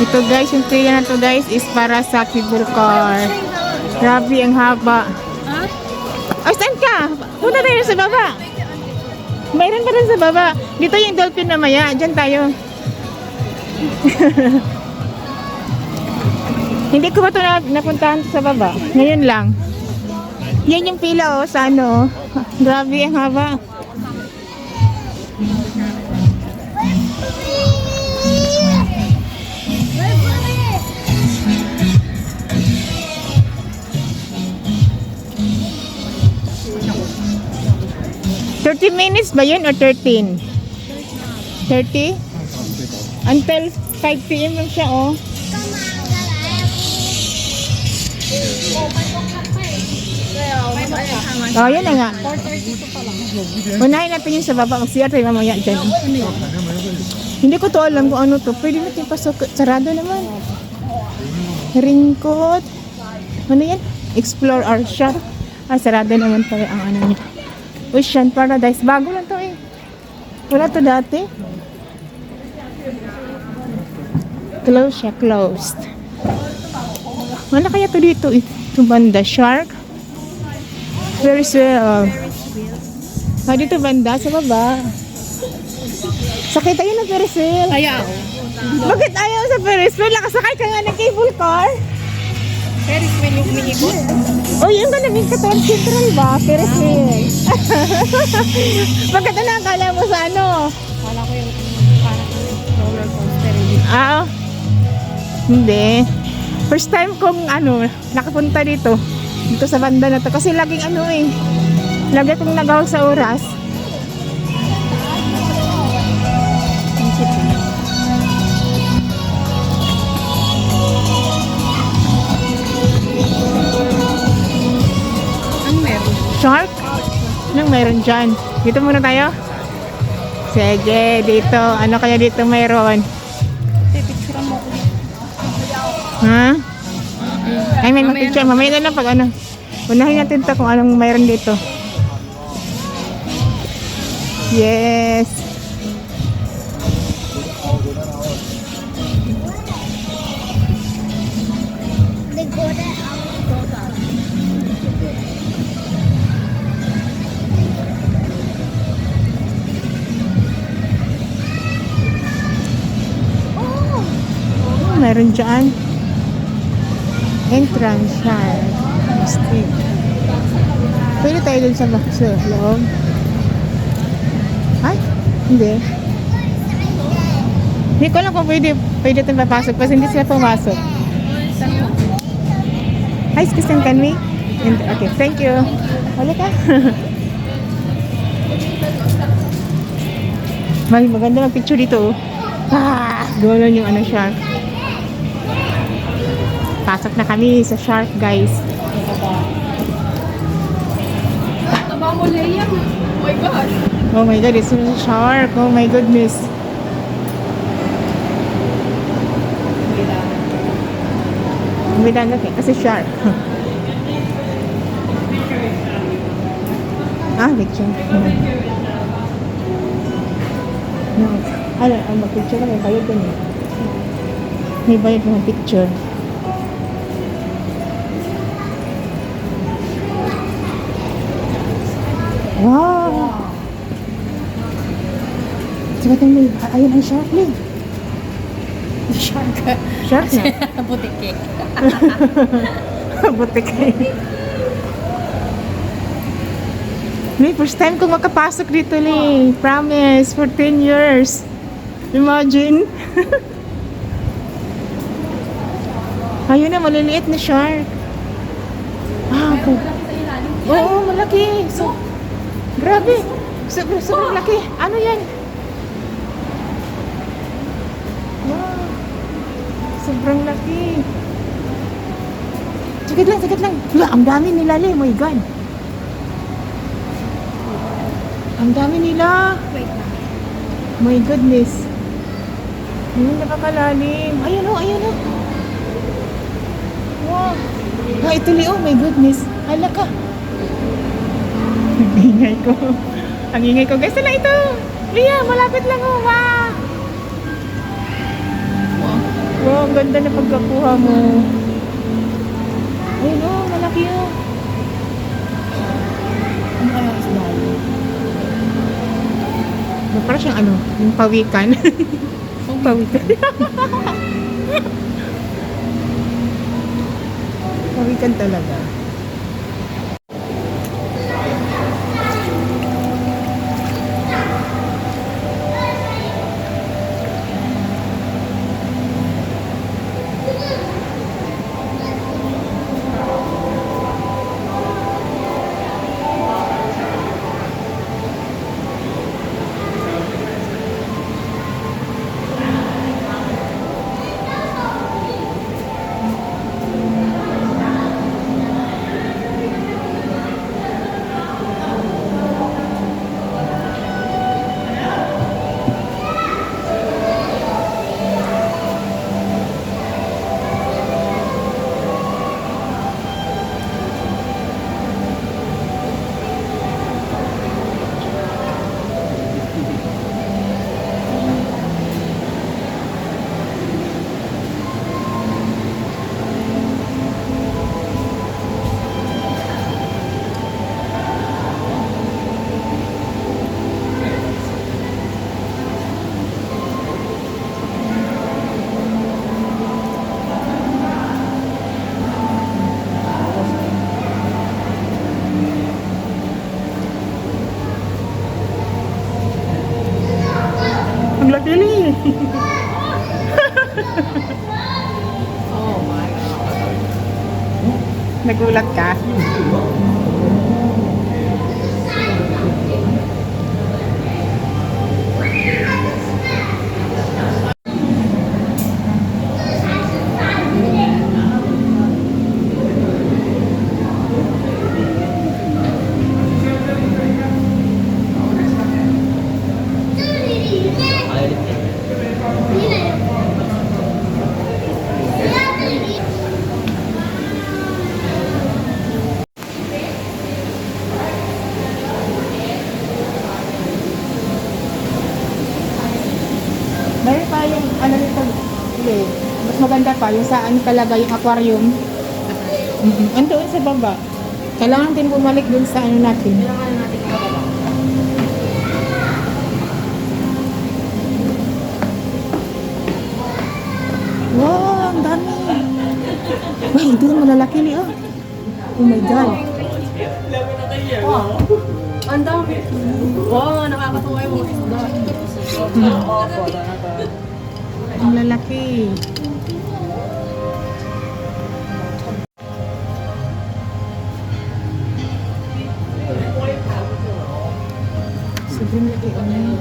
Ito guys, yung pila na to guys is para sa cable car. Grabe, ang haba. Ay, saan ka? Punta tayo sa baba. Mayroon pa rin sa baba. Dito yung dolphin na maya. Diyan tayo. Hindi ko ba ito napuntahan sa baba? Ngayon lang. Yan yung pila sa ano. Grabe, ang haba. $30 ba yun or 13? 30? Until 5 p.m. lang siya, oh. Oh, yun na nga. Unahin natin yung sa baba. Mag-CR tayo mamaya dyan. Hindi ko to alam kung ano to. Pwede natin pasok. Sarado naman. Ringkot. Ano yan? Explore our shop. Ah, sarado naman pala ang ano niya. Ocean Paradise. Bago lang to eh. Wala to dati. Close siya. Closed. Wala kaya to dito? Ito banda. Shark. Ferris wheel. Ah, dito banda. Sa baba. Sakit tayo ng Ferris wheel. Ayaw. Bakit ayaw sa Ferris wheel? Nakasakay ka nga ng cable car. Ferris wheel yung umiikot. Oh, yung ka naging Caton Central ba? Ferris wheel. Bakit ano akala mo sa ano? Wala ko yung parang roller coaster. Ah, hindi. First time kong ano, nakapunta dito. Dito sa banda na to. Kasi laging ano eh. Lagi kong nagawag sa oras. Ang meron. Shark? Anong mayroon dyan? Dito muna tayo? Sige, dito. Ano kaya dito mayroon? Pipicturean mo ko. Ha? Ay, may picture. Mamaya na lang pag ano. Unahin natin ito kung anong mayroon dito. Yes. Meron dyan. Entrance side. Street. Pwede tayo dun sa loob. Ay, hindi. Hindi ko lang kung pwede tayo papasok kasi hindi sila pumasok. Hi, excuse me, can we? Okay, thank you. Wala ka? Maganda mag picture dito. Gano'n yung ano siya. Pasok na kami sa shark, guys. Taba mo, Leia. Oh my God. Oh my God, it's a shark. Oh my goodness. Hindi lang natin kasi shark. Picture. No. Ano, ang mag-picture na may bayad din eh. May bayad ng picture. Wow! Sabi mo, ayun ang shark din. Shark. Shark na. Butike. Butike. May first time kong makapasok dito, Lee. Promise, for 10 years. Imagine. Ayun na, maliliit na shark. Oo, malaki. So, grabe. Sobrang laki. Ano yan? Wow. Sobrang laki. Sagad lang. Wala, ang dami nila, Lee. My God. Ang dami nila. Wait na. My goodness. Ayun, nakakalalim. Ayun o. Wow. Ito, Lee. Oh, my goodness. Hala ka. Ang ingay ko. Ang ingay ko. Guys, na ito. Lia, malapit lang oh. Wow. Wow, ang ganda na pagkakuha mo. Ayun oh, malaki oh. Ano kaya isda? Parang siyang ano, yung pawikan. Pawikan. Pawikan talaga. Ang ladili. Oh my God. Nagulat ka? Meron pa yung ano nito, hindi. Mas maganda pa yung sa ano talaga yung aquarium. Andoon sa baba. Kailangan din bumalik dun sa ano natin. Kailangan natin ito. Wow, ang dami. Wait, doon malalaki ni oh. Oh my God. Wow. Ang dami. Wow, nakakatuwa yung mga isda. Ang lalaki. Sobrang laki ano.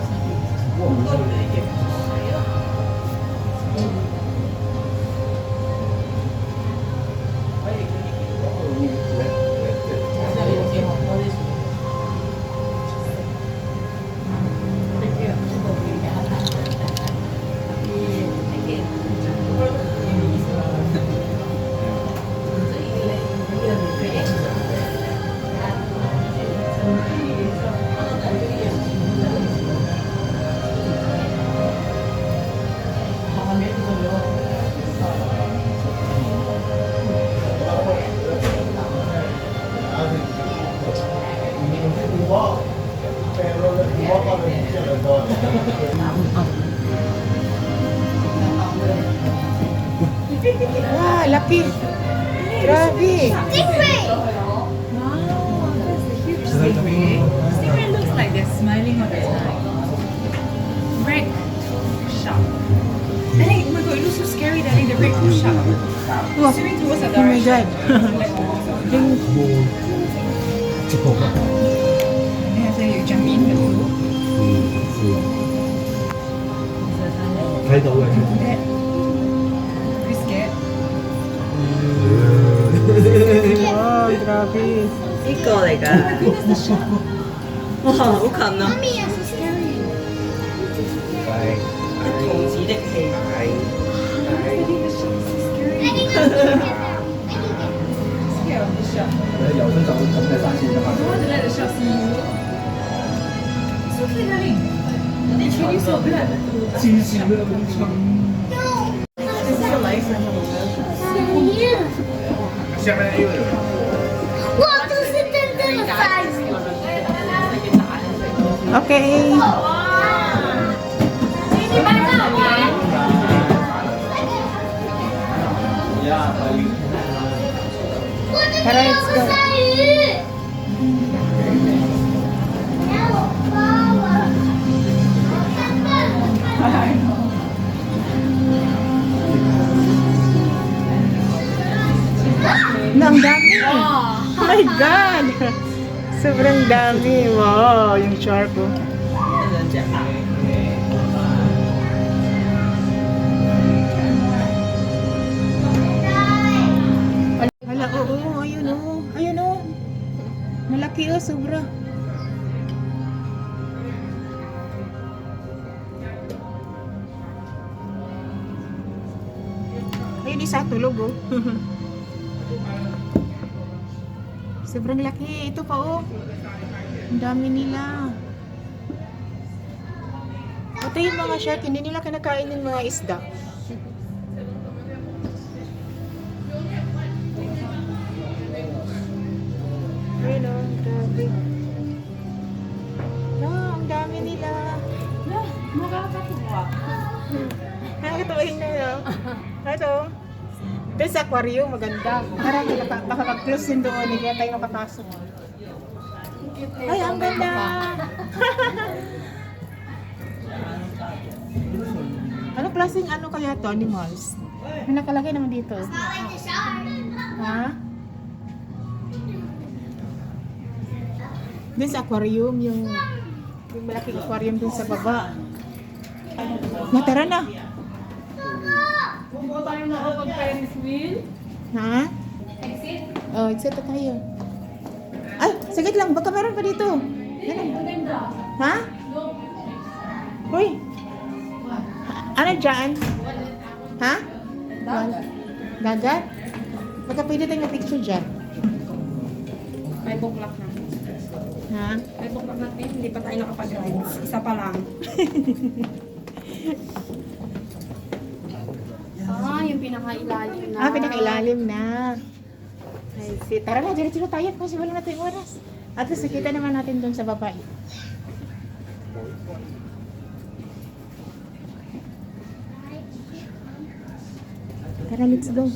Wow, laki. Grabe. Stingray looks like they're smiling all the time. Rick, shop. I think, oh my god, it looks so scary that the Rick will shop. Wow. Swimming towards the Oh my direction. God. Yung And after you jump in the pool. 睇到嘅。 Pretty scared. wow, grabe. 呢個嚟㗎。哇，好近啊！ Mommy, I'm so scary. 童子的氣。 Scared of the shark. 有分就咁嘅山線㗎嘛 I。don't want to let the shark see you. It's okay, darling. They treat you so good. 黐線啦，咁長。 No. 哇，这是真正的鲨鱼。 Okay. Tara, let's go. 鲨鱼。让我抱我。Na, ang dami. Oh my God. Sobrang dami. Wow, yung shark ko. 人家 Hala, oo, ayun o. Ayun o. Malaki o, sobra. Ayun, isa tulog o. Sobrang laki. Ito pa o. Ang dami nila. Ito yung mga shark. Hindi nila kinakain ng mga isda. Ayun o, grabe. Ang dami nila. Nakakatuwain na yun. Ito. Doon sa aquarium, maganda. Tara, baka mag-close din doon. Hindi na tayo makapasok. Ay, ang ganda. Ano klaseng ano kaya to, animals? May nakalagay naman dito. Ha? Doon sa aquarium, yung malaking aquarium dun sa baba. Matara na. Kung tayo nakapag-Ferris wheel, Ha? exit. Oh, exit na tayo. Ay, saglit lang. Baka meron pa dito. Yan. Maganda. Ha? Hoy. Ano dyan? Ha? Dagat? Baka pwede tayong mag-picture dyan. May buklak na. Ha? May buklak natin, hindi pa tayo nakapag-rides. Isa pa lang. Yung pinakailalim na. Pinakailalim na. Ay, tara na, diretso na tayo kasi wala na tayong oras. At least nakita naman natin doon sa baba. Tara, let's go.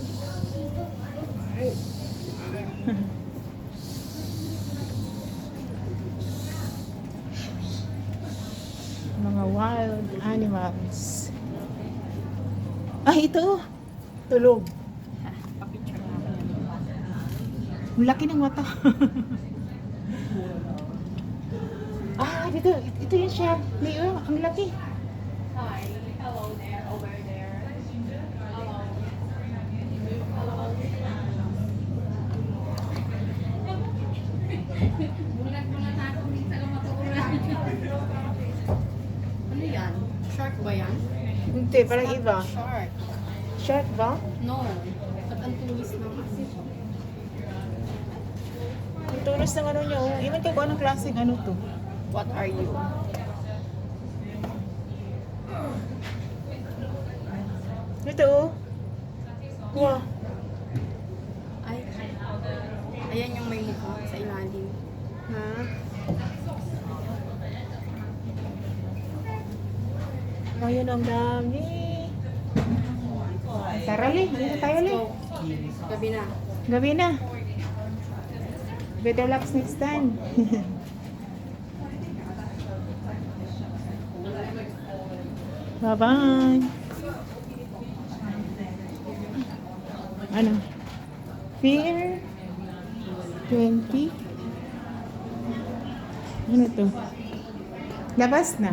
Mga wild animals. Ay, ito. Tulog. Pa-picture na ako. Ang laki ng mata. Dito. Ito yung siya. Leo, ang laki. Hi. Hello there. Over there. Ano yan? Shark ba yan? Hindi, parang iba. Shark. Shark ba? No. At ang tulis ng asin. Ang tulos ng ano nyo. Iwan ko kung anong klaseng ano to. What are you? Ito oh. Wow. Ay. Ayan yung may mukha sa ilalim. Ha? Ayun, ang dami. Tara, Li. Dito tayo, Li. So, gabi na. Gabi na. Better luck next time. Bye-bye. Ano? Pier 20. Ano to? Labas na.